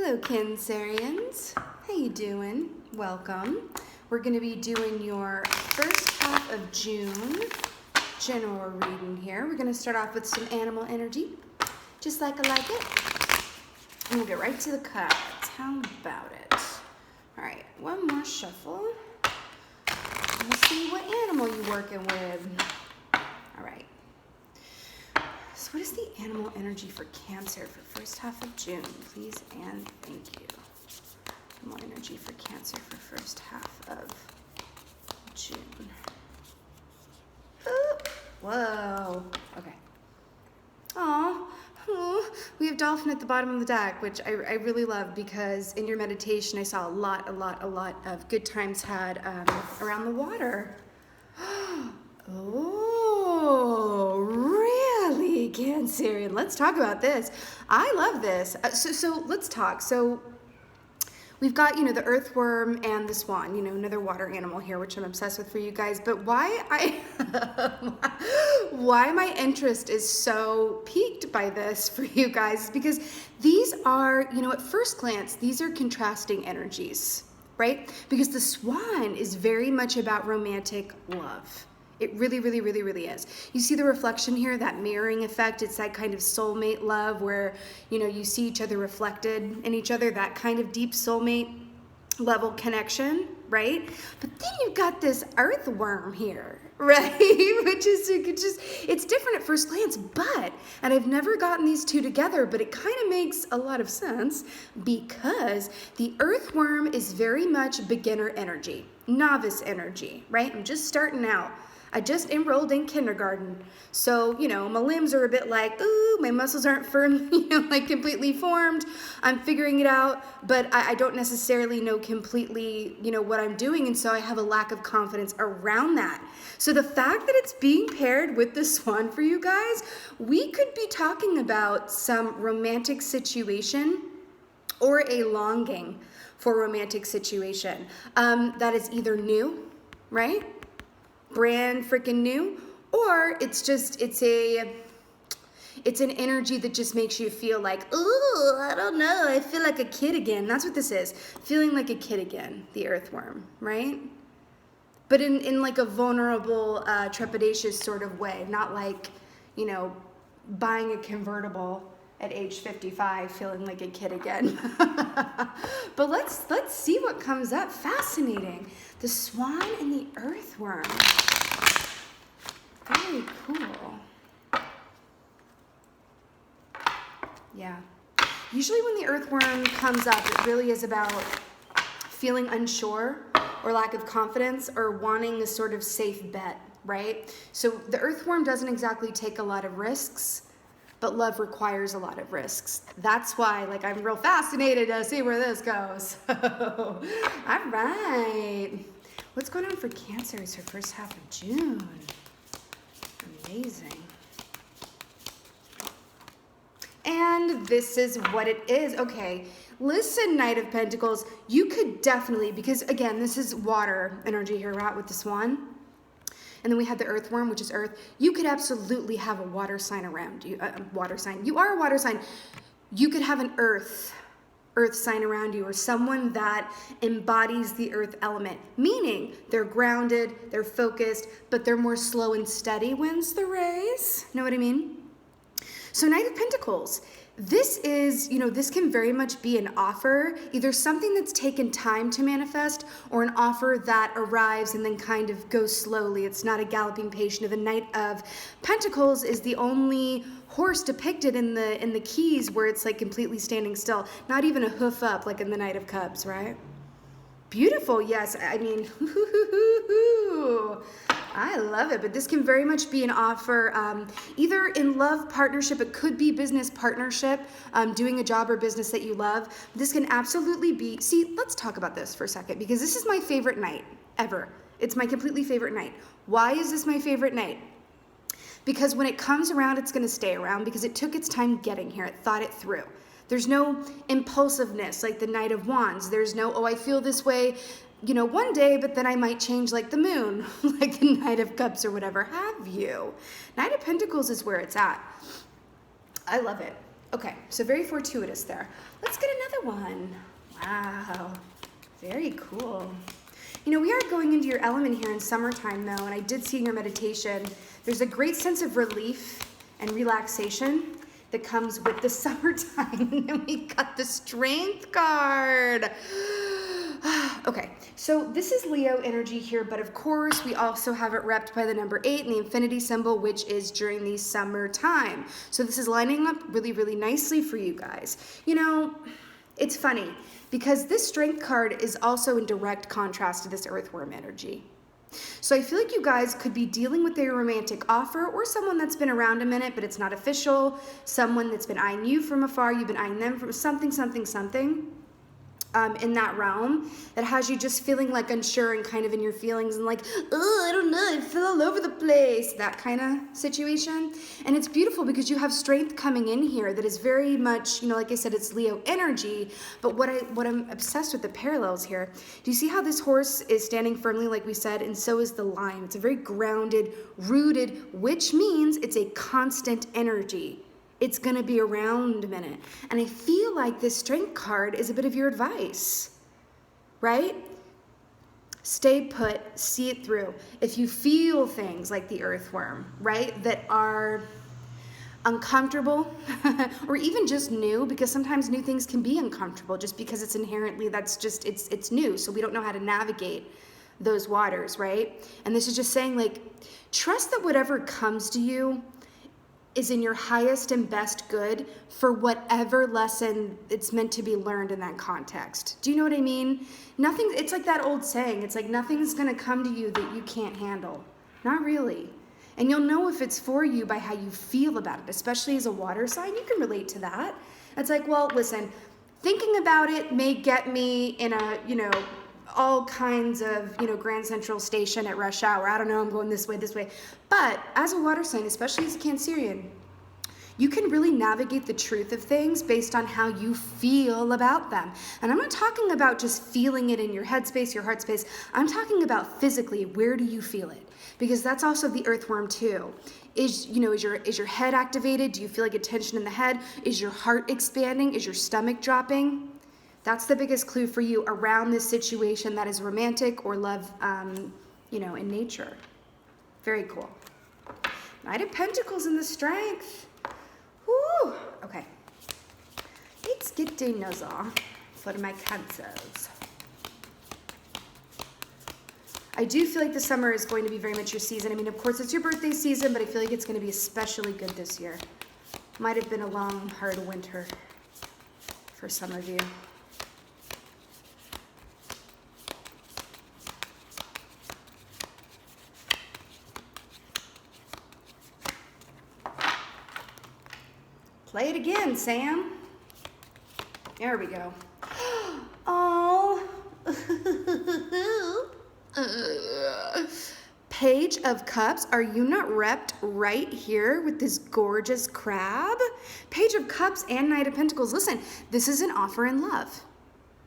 Hello, Cancerians. How you doing? Welcome. We're going to be doing your first half of June general reading here. We're going to start off with some animal energy, just like I like it. And we'll get right to the cards. How about it? All right, one more shuffle. Let's see what animal you're working with. All right. So what is the animal energy for Cancer for first half of June? Please and thank you. Animal energy for Cancer for first half of June. Ooh. Whoa. Okay. Aw. Oh, we have dolphin at the bottom of the deck, which I really love because in your meditation I saw a lot of good times had around the water. Oh, really, Cancerian? Let's talk about this. I love this. So let's talk. So we've got, the earthworm and the swan, another water animal here, which I'm obsessed with for you guys. But why my interest is so piqued by this for you guys is because these are, at first glance, these are contrasting energies, right? Because the swan is very much about romantic love. It really is. You see the reflection here, that mirroring effect. It's that kind of soulmate love where, you see each other reflected in each other, that kind of deep soulmate level connection, right? But then you've got this earthworm here, right? Which is it's different at first glance, and I've never gotten these two together, but it kind of makes a lot of sense because the earthworm is very much beginner energy, novice energy, right? I'm just starting out. I just enrolled in kindergarten. So, my limbs are a bit like, ooh, my muscles aren't firm, completely formed. I'm figuring it out, but I don't necessarily know completely, what I'm doing. And so I have a lack of confidence around that. So the fact that it's being paired with the swan for you guys, we could be talking about some romantic situation or a longing for romantic situation that is either new, right? Brand freaking new, or it's an energy that just makes you feel like, ooh, I don't know, I feel like a kid again. That's what this is, feeling like a kid again, the earthworm, right? But in like a vulnerable, trepidatious sort of way, not like, buying a convertible at age 55, feeling like a kid again. But let's see what comes up. Fascinating. The swan and the earthworm. Very cool. Yeah. Usually when the earthworm comes up, it really is about feeling unsure or lack of confidence or wanting a sort of safe bet, right? So the earthworm doesn't exactly take a lot of risks, but love requires a lot of risks. That's why, I'm real fascinated to see where this goes. All right. What's going on for Cancer is her first half of June. Amazing. And this is what it is. Okay, listen, Knight of Pentacles, you could definitely, because again, this is water energy here, right, with the swan. And then we had the earthworm, which is earth. You could absolutely have a water sign around you. Water sign. You are a water sign. You could have an earth sign around you, or someone that embodies the earth element, meaning they're grounded, they're focused, but they're more slow and steady. Wins the race. Know what I mean? So Knight of Pentacles. This is, this can very much be an offer, either something that's taken time to manifest or an offer that arrives and then kind of goes slowly. It's not a galloping pace. The Knight of Pentacles is the only horse depicted in the keys where it's like completely standing still, not even a hoof up like in the Knight of Cups, right? Beautiful, yes. I mean, I love it, but this can very much be an offer, either in love partnership, it could be business partnership, doing a job or business that you love. This can absolutely be, let's talk about this for a second, because this is my favorite night ever. It's my completely favorite night. Why is this my favorite night? Because when it comes around, it's gonna stay around because it took its time getting here. It thought it through. There's no impulsiveness like the Knight of Wands. There's no, I feel this way, one day, but then I might change like the moon, like the Knight of Cups or whatever have you. Knight of Pentacles is where it's at. I love it. Okay, so very fortuitous there. Let's get another one. Wow, very cool. You know, we are going into your element here in summertime though, and I did see in your meditation, there's a great sense of relief and relaxation that comes with the summertime. And we got the Strength card. Okay, so this is Leo energy here, but of course we also have it repped by the number 8 and the infinity symbol, which is during the summertime. So this is lining up really, really nicely for you guys. You know, it's funny because this Strength card is also in direct contrast to this earthworm energy. So I feel like you guys could be dealing with a romantic offer or someone that's been around a minute, but it's not official. Someone that's been eyeing you from afar, you've been eyeing them from something. In that realm that has you just feeling like unsure and kind of in your feelings and like, oh, I don't know, I feel all over the place, that kind of situation. And it's beautiful because you have Strength coming in here that is very much, you know, like I said, it's Leo energy, but what I'm obsessed with the parallels here. Do you see how this horse is standing firmly, like we said, and so is the lion. It's a very grounded, rooted, which means it's a constant energy. It's going to be around a minute. And I feel like this Strength card is a bit of your advice, right? Stay put, see it through. If you feel things like the earthworm, right, that are uncomfortable or even just new, because sometimes new things can be uncomfortable just because it's inherently, that's just, it's new. So we don't know how to navigate those waters, right? And this is just saying, like, trust that whatever comes to you is in your highest and best good for whatever lesson it's meant to be learned in that context. Do you know what I mean? Nothing, it's like that old saying, it's like nothing's gonna come to you that you can't handle. Not really. And you'll know if it's for you by how you feel about it, especially as a water sign. You can relate to that. It's like, well, listen, thinking about it may get me in a, you know, all kinds of, you know, Grand Central Station at rush hour. I don't know, I'm going this way. But as a water sign, especially as a Cancerian, you can really navigate the truth of things based on how you feel about them. And I'm not talking about just feeling it in your headspace, your heart space. I'm talking about physically, where do you feel it? Because that's also the earthworm too. Is your head activated? Do you feel like a tension in the head? Is your heart expanding? Is your stomach dropping? That's the biggest clue for you around this situation that is romantic or love, in nature. Very cool. Knight of Pentacles in the Strength. Woo! Okay. Let's get the nozzle for my cancers. I do feel like the summer is going to be very much your season. I mean, of course, it's your birthday season, but I feel like it's going to be especially good this year. Might have been a long, hard winter for some of you. Play it again, Sam. There we go. Oh. Page of Cups. Are you not repped right here with this gorgeous crab? Page of Cups and Knight of Pentacles. Listen, this is an offer in love.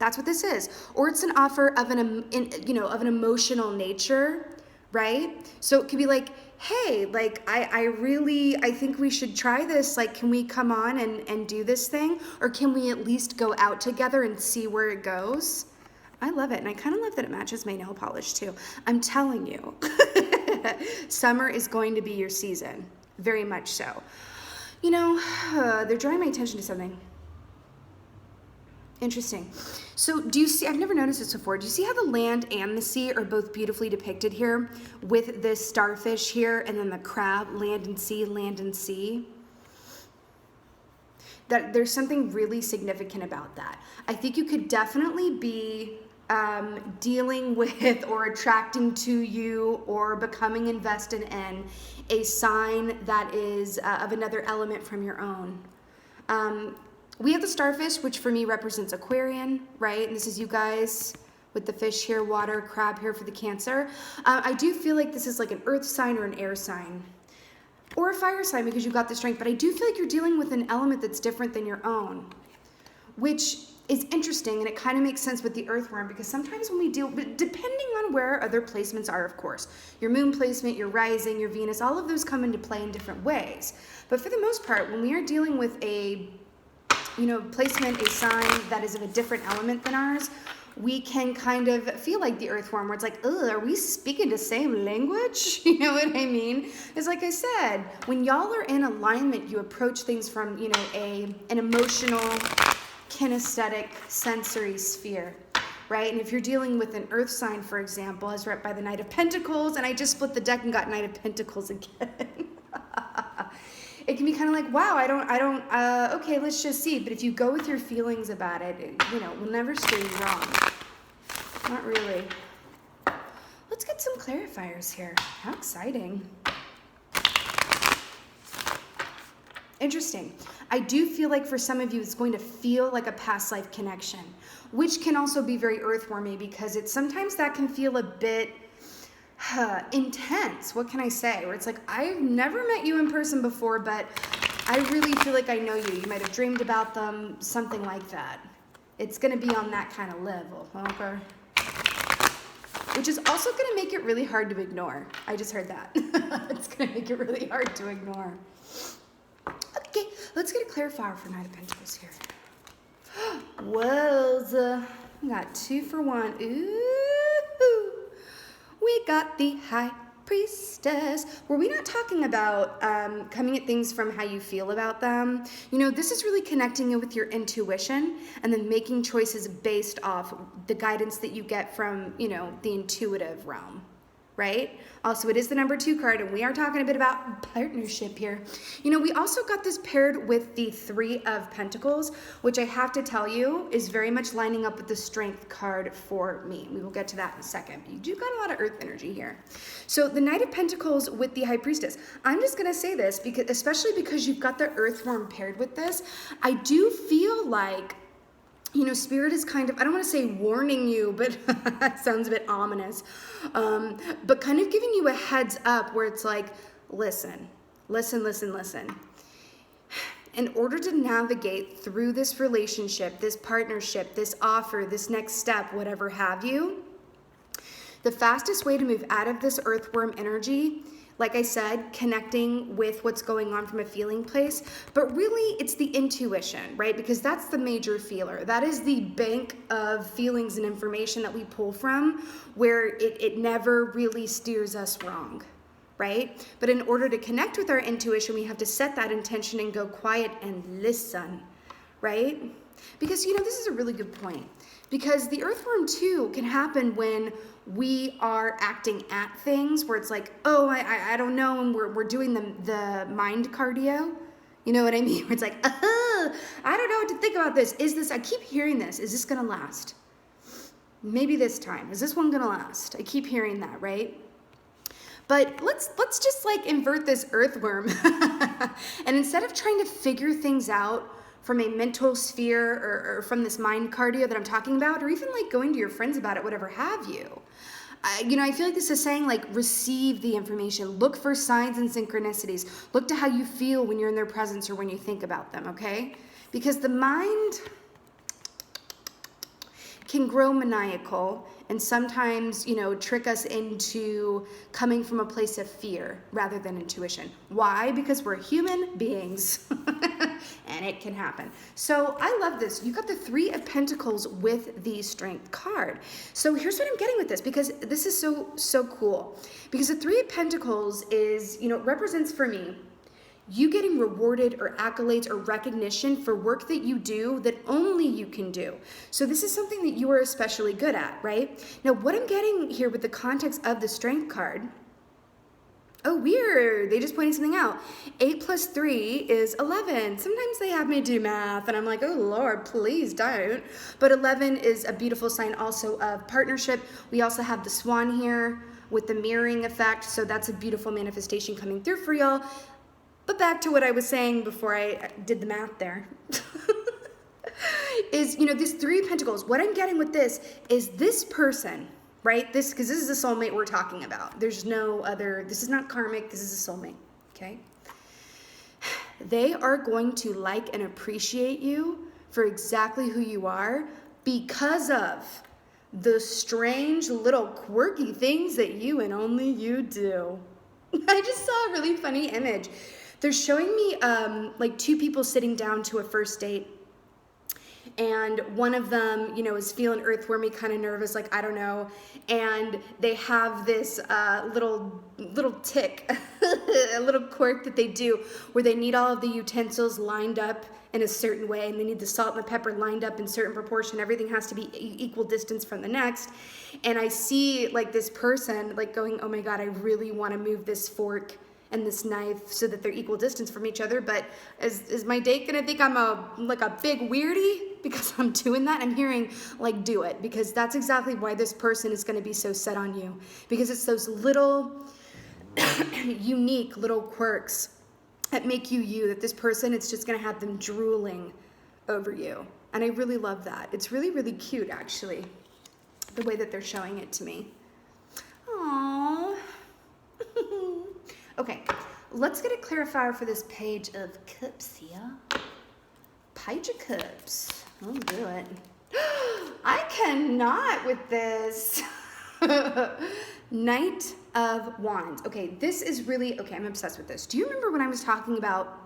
That's what this is. Or it's an offer of an emotional nature, right? So it could be like, hey, like, I think we should try this. Like, can we come on and do this thing? Or can we at least go out together and see where it goes? I love it. And I kind of love that it matches my nail polish too. I'm telling you, summer is going to be your season. Very much so. You know, they're drawing my attention to something. Interesting. So do you see, I've never noticed this before. Do you see how the land and the sea are both beautifully depicted here with this starfish here and then the crab, land and sea? That there's something really significant about that. I think you could definitely be dealing with or attracting to you or becoming invested in a sign that is of another element from your own. We have the starfish, which for me represents Aquarian, right? And this is you guys with the fish here, water, crab here for the Cancer. I do feel like this is like an earth sign or an air sign or a fire sign because you got the Strength, but I do feel like you're dealing with an element that's different than your own, which is interesting, and it kind of makes sense with the earthworm because sometimes when we deal, but depending on where other placements are, of course, your moon placement, your rising, your Venus, all of those come into play in different ways. But for the most part, when we are dealing with a placement, a sign that is of a different element than ours, we can kind of feel like the earthworm, where it's like, ugh, are we speaking the same language? You know what I mean? It's like I said, when y'all are in alignment, you approach things from, an emotional, kinesthetic, sensory sphere, right? And if you're dealing with an earth sign, for example, as rep by the Knight of Pentacles, and I just split the deck and got Knight of Pentacles again. It can be kind of like, wow, okay, let's just see. But if you go with your feelings about it, will never steer you wrong. Not really. Let's get some clarifiers here. How exciting. Interesting. I do feel like for some of you, it's going to feel like a past life connection, which can also be very earthwormy, because sometimes that can feel a bit intense. What can I say? Where it's like, I've never met you in person before, but I really feel like I know you. You might have dreamed about them, something like that. It's going to be on that kind of level, okay? Which is also going to make it really hard to ignore. I just heard that. It's going to make it really hard to ignore. Okay, let's get a clarifier for Knight of Pentacles here. Whoa, we got 2 for 1. Ooh. We got the High Priestess. Were we not talking about coming at things from how you feel about them? This is really connecting it with your intuition and then making choices based off the guidance that you get from, the intuitive realm, right? Also, it is the number 2 card, and we are talking a bit about partnership here. We also got this paired with the 3 of Pentacles, which I have to tell you is very much lining up with the Strength card for me. We will get to that in a second. You do got a lot of earth energy here. So the Knight of Pentacles with the High Priestess. I'm just going to say this, because especially because you've got the Earthworm paired with this, I do feel like Spirit is kind of, I don't want to say warning you, but that sounds a bit ominous, but kind of giving you a heads up where it's like, listen. In order to navigate through this relationship, this partnership, this offer, this next step, whatever have you, the fastest way to move out of this earthworm energy, like I said, connecting with what's going on from a feeling place, but really it's the intuition, right? Because that's the major feeler. That is the bank of feelings and information that we pull from, where it never really steers us wrong, right? But in order to connect with our intuition, we have to set that intention and go quiet and listen, right? Because, this is a really good point. Because the earthworm too can happen when we are acting at things where it's like, oh, I don't know, and we're doing the mind cardio. You know what I mean? Where it's like, I don't know what to think about this. I keep hearing this. Is this gonna last? Maybe this time. Is this one gonna last? I keep hearing that, right? But let's just like invert this earthworm. And instead of trying to figure things out from a mental sphere or from this mind cardio that I'm talking about, or even like going to your friends about it, whatever have you. I feel like this is saying like receive the information, look for signs and synchronicities, look to how you feel when you're in their presence or when you think about them, okay? Because the mind can grow maniacal and sometimes, trick us into coming from a place of fear rather than intuition. Why? Because we're human beings and it can happen. So I love this. You got the 3 of Pentacles with the Strength card. So here's what I'm getting with this, because this is so cool. Because the 3 of Pentacles is, it represents for me you getting rewarded or accolades or recognition for work that you do that only you can do. So this is something that you are especially good at, right? Now, what I'm getting here with the context of the Strength card, oh, weird, they just pointed something out. 8 plus 3 is 11. Sometimes they have me do math, and I'm like, oh, Lord, please don't. But 11 is a beautiful sign also of partnership. We also have the swan here with the mirroring effect, so that's a beautiful manifestation coming through for y'all. But back to what I was saying before I did the math there, is, this 3 of Pentacles, what I'm getting with this is this person, right? Because this is a soulmate we're talking about. There's no other, this is not karmic, this is a soulmate, okay? They are going to like and appreciate you for exactly who you are because of the strange little quirky things that you and only you do. I just saw a really funny image. They're showing me like 2 people sitting down to a first date, and one of them, you know, is feeling earthwormy, kind of nervous, like, I don't know, and they have this little tick, a little quirk that they do where they need all of the utensils lined up in a certain way, and they need the salt and the pepper lined up in certain proportion. Everything has to be equal distance from the next. And I see like this person like going, oh my God, I really want to move this fork and this knife so that they're equal distance from each other. But is my date gonna think I'm a big weirdie because I'm doing that? I'm hearing like, do it, because that's exactly why this person is gonna be so set on you, because it's those little unique little quirks that make you you, that this person, it's just gonna have them drooling over you. And I really love that. It's really, really cute, actually, the way that they're showing it to me. Aww. Okay, let's get a clarifier for this page of cups here. Page of cups. I'll do it. I cannot with this. Knight of Wands. Okay, this is really, okay, I'm obsessed with this. Do you remember when I was talking about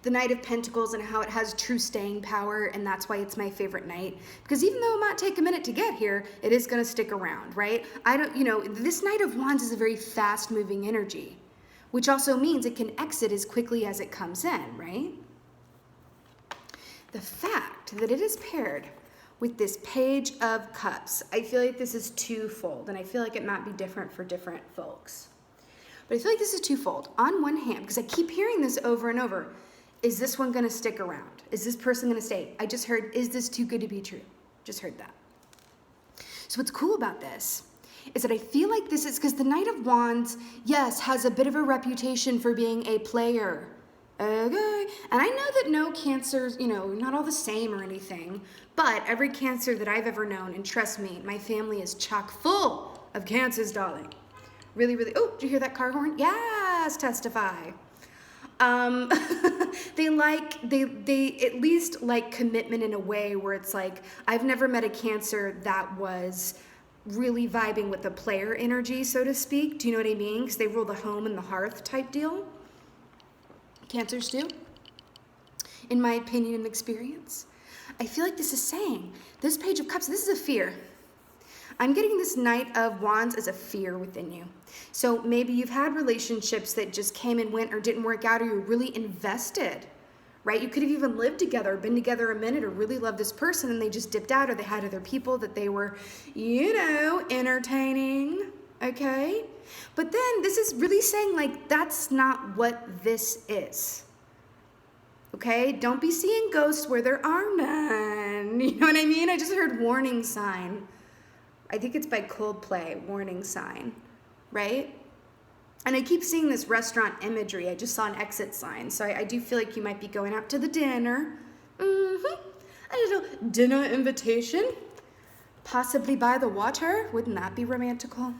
the Knight of Pentacles and how it has true staying power, and that's why it's my favorite knight? Because even though it might take a minute to get here, it is going to stick around, right? This Knight of Wands is a very fast moving energy, which also means it can exit as quickly as it comes in, right? The fact that it is paired with this Page of Cups, I feel like this is twofold, and I feel like it might be different for different folks. But I feel like this is twofold. On one hand, because I keep hearing this over and over, is this one gonna stick around? Is this person gonna stay? I just heard, is this too good to be true? Just heard that. So what's cool about this is that I feel like this is, because the Knight of Wands, yes, has a bit of a reputation for being a player. Okay, and I know that no Cancers, not all the same or anything, but every Cancer that I've ever known, and trust me, my family is chock full of Cancers, darling. Really, really, oh, did you hear that car horn? Yes, testify. They at least like commitment in a way where it's like, I've never met a Cancer that was really vibing with the player energy, so to speak. Do you know what I mean? Because they rule the home and the hearth type deal. Cancers do, in my opinion and experience. I feel like this is saying, this Page of Cups, this is a fear. I'm getting this Knight of Wands as a fear within you. So maybe you've had relationships that just came and went or didn't work out, or you're really invested, right? You could have even lived together, been together a minute, or really loved this person, and they just dipped out, or they had other people that they were, entertaining, okay? But then this is really saying, like, that's not what this is. Okay? Don't be seeing ghosts where there are none. You know what I mean? I just heard warning sign. I think it's by Coldplay, warning sign, right? And I keep seeing this restaurant imagery. I just saw an exit sign. So I do feel like you might be going out to the dinner. A little dinner invitation. Possibly by the water. Wouldn't that be romantical?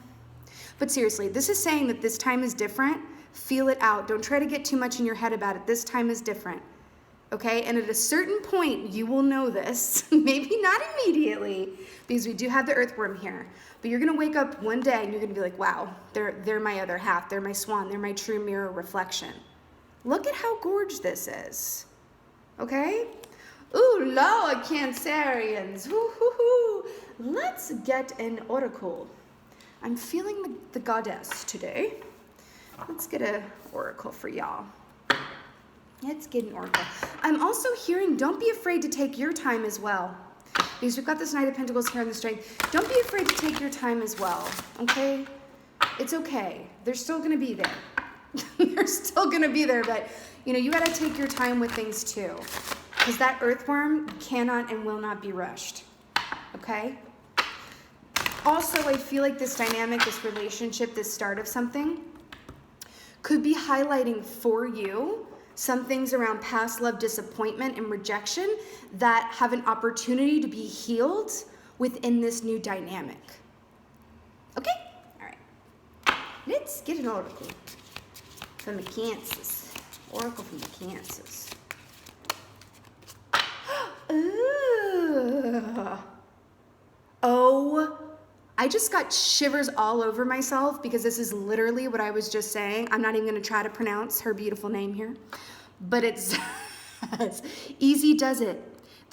But seriously, this is saying that this time is different. Feel it out. Don't try to get too much in your head about it. This time is different. Okay? And at a certain point, you will know this. Maybe not immediately, because we do have the earthworm here. But you're going to wake up one day and you're going to be like, wow, they're my other half. They're my swan. They're my true mirror reflection. Look at how gorgeous this is. Okay? Ooh, Lord, Cancerians. Woo-hoo-hoo. Let's get an oracle. I'm feeling the goddess today. Let's get an oracle for y'all. Let's get an oracle. I'm also hearing, don't be afraid to take your time as well. Because we've got this Knight of Pentacles here in the Strength. Don't be afraid to take your time as well, okay? It's okay. They're still going to be there. They're still going to be there, but, you got to take your time with things too. Because that earthworm cannot and will not be rushed, okay? Also, I feel like this dynamic, this relationship, this start of something could be highlighting for you some things around past love, disappointment, and rejection that have an opportunity to be healed within this new dynamic. Okay? All right. Let's get an oracle from the Cancers. Oracle from the Cancers. Ooh. Oh, I just got shivers all over myself because this is literally what I was just saying. I'm not even going to try to pronounce her beautiful name here, but it's easy does it.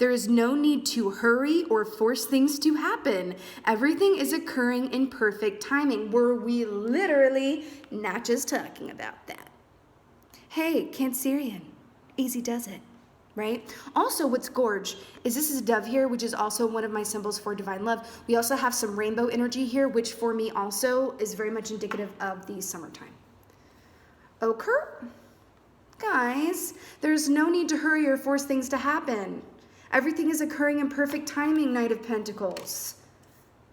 There is no need to hurry or force things to happen. Everything is occurring in perfect timing. Were we literally not just talking about that? Hey, Cancerian, easy does it, right? Also, what's gorge is this is a dove here, which is also one of my symbols for divine love. We also have some rainbow energy here, which for me also is very much indicative of the summertime. Ochre? Guys, there's no need to hurry or force things to happen. Everything is occurring in perfect timing, Knight of Pentacles,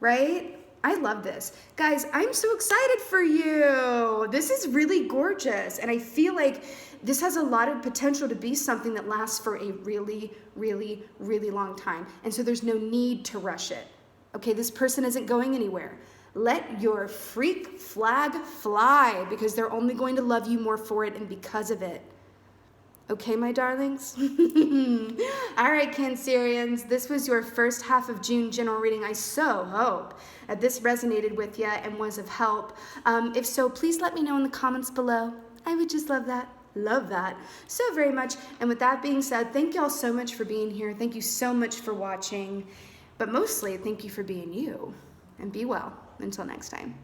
right? I love this. Guys, I'm so excited for you. This is really gorgeous. And I feel like this has a lot of potential to be something that lasts for a really, really, really long time. And so there's no need to rush it. Okay, this person isn't going anywhere. Let your freak flag fly because they're only going to love you more for it and because of it. Okay, my darlings? All right, Cancerians, this was your first half of June general reading. I so hope that this resonated with you and was of help. If so, please let me know in the comments below. I would just love that. Love that so very much. And with that being said, thank y'all so much for being here. Thank you so much for watching. But mostly, thank you for being you. And be well. Until next time.